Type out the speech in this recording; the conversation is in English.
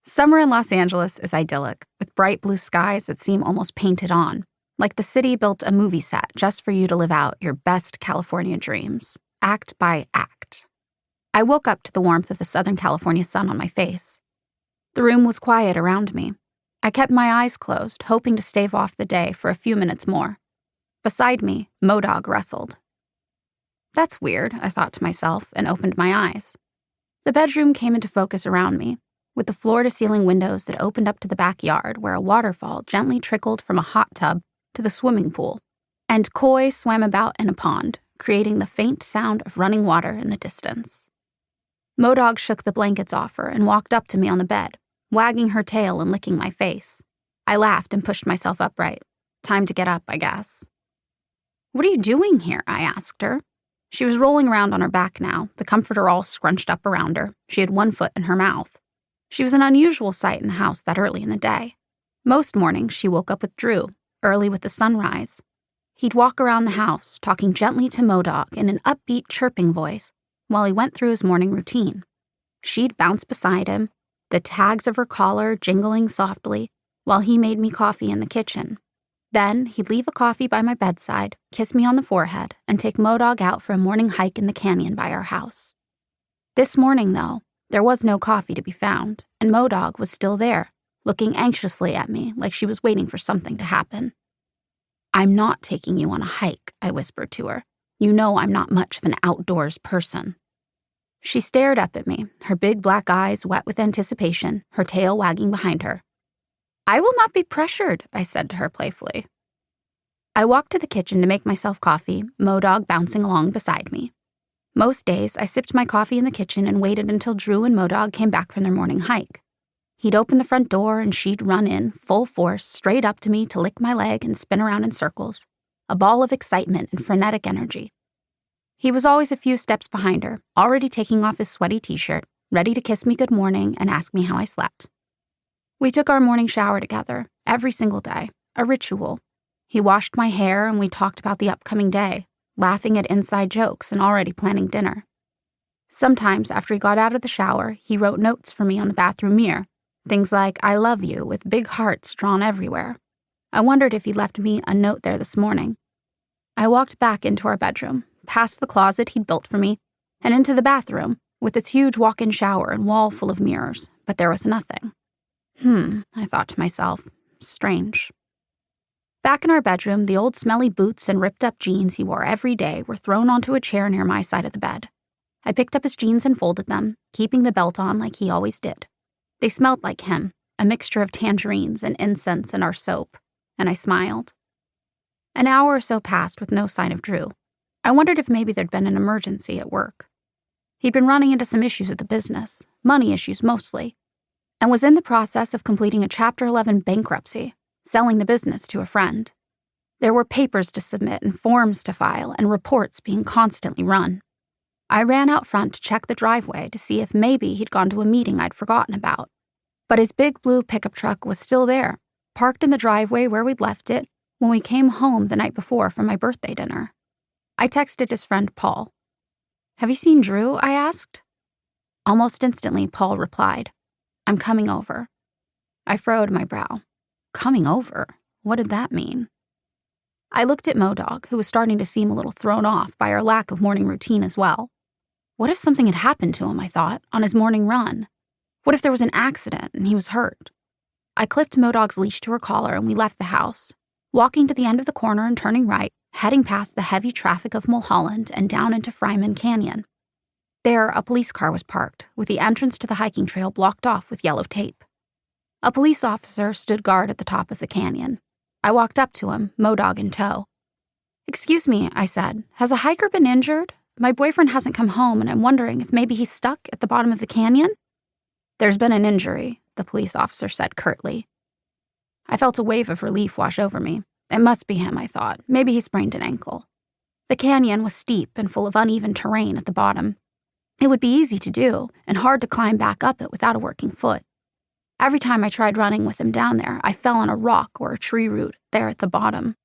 Summer in Los Angeles is idyllic, with bright blue skies that seem almost painted on, like the city built a movie set just for you to live out your best California dreams, act by act. I woke up to the warmth of the Southern California sun on my face. The room was quiet around me. I kept my eyes closed, hoping to stave off the day for a few minutes more. Beside me, Modog rustled. That's weird, I thought to myself, and opened my eyes. The bedroom came into focus around me, with the floor-to-ceiling windows that opened up to the backyard where a waterfall gently trickled from a hot tub to the swimming pool, and koi swam about in a pond, creating the faint sound of running water in the distance. Modog shook the blankets off her and walked up to me on the bed, wagging her tail and licking my face. I laughed and pushed myself upright. Time to get up, I guess. "What are you doing here?" I asked her. She was rolling around on her back now, the comforter all scrunched up around her. She had one foot in her mouth. She was an unusual sight in the house that early in the day. Most mornings, she woke up with Drew, early with the sunrise. He'd walk around the house, talking gently to Modog in an upbeat, chirping voice, while he went through his morning routine. She'd bounce beside him, the tags of her collar jingling softly, while he made me coffee in the kitchen. Then he'd leave a coffee by my bedside, kiss me on the forehead, and take Modog out for a morning hike in the canyon by our house. This morning, though, there was no coffee to be found, and Modog was still there, looking anxiously at me like she was waiting for something to happen. "I'm not taking you on a hike," I whispered to her. "You know I'm not much of an outdoors person." She stared up at me, her big black eyes wet with anticipation, her tail wagging behind her. "I will not be pressured," I said to her playfully. I walked to the kitchen to make myself coffee, Modog bouncing along beside me. Most days, I sipped my coffee in the kitchen and waited until Drew and Modog came back from their morning hike. He'd open the front door and she'd run in, full force, straight up to me to lick my leg and spin around in circles, a ball of excitement and frenetic energy. He was always a few steps behind her, already taking off his sweaty t-shirt, ready to kiss me good morning and ask me how I slept. We took our morning shower together, every single day, a ritual. He washed my hair and we talked about the upcoming day, laughing at inside jokes and already planning dinner. Sometimes, after he got out of the shower, he wrote notes for me on the bathroom mirror, things like, "I love you," with big hearts drawn everywhere. I wondered if he left me a note there this morning. I walked back into our bedroom, past the closet he'd built for me, and into the bathroom, with its huge walk-in shower and wall full of mirrors, but there was nothing. I thought to myself, strange. Back in our bedroom, the old smelly boots and ripped-up jeans he wore every day were thrown onto a chair near my side of the bed. I picked up his jeans and folded them, keeping the belt on like he always did. They smelled like him, a mixture of tangerines and incense and our soap, and I smiled. An hour or so passed with no sign of Drew. I wondered if maybe there'd been an emergency at work. He'd been running into some issues at the business, money issues mostly, and was in the process of completing a Chapter 11 bankruptcy, selling the business to a friend. There were papers to submit and forms to file and reports being constantly run. I ran out front to check the driveway to see if maybe he'd gone to a meeting I'd forgotten about. But his big blue pickup truck was still there, parked in the driveway where we'd left it when we came home the night before from my birthday dinner. I texted his friend Paul. "Have you seen Drew?" I asked. Almost instantly, Paul replied, "I'm coming over." I furrowed my brow. Coming over? What did that mean? I looked at Modog, who was starting to seem a little thrown off by our lack of morning routine as well. What if something had happened to him, I thought, on his morning run? What if there was an accident and he was hurt? I clipped Modog's leash to her collar and we left the house, walking to the end of the corner and turning right, heading past the heavy traffic of Mulholland and down into Fryman Canyon. There, a police car was parked, with the entrance to the hiking trail blocked off with yellow tape. A police officer stood guard at the top of the canyon. I walked up to him, Modog in tow. "Excuse me," I said, "has a hiker been injured? My boyfriend hasn't come home and I'm wondering if maybe he's stuck at the bottom of the canyon?" "There's been an injury," the police officer said curtly. I felt a wave of relief wash over me. It must be him, I thought. Maybe he sprained an ankle. The canyon was steep and full of uneven terrain at the bottom. It would be easy to do and hard to climb back up it without a working foot. Every time I tried running with him down there, I fell on a rock or a tree root there at the bottom.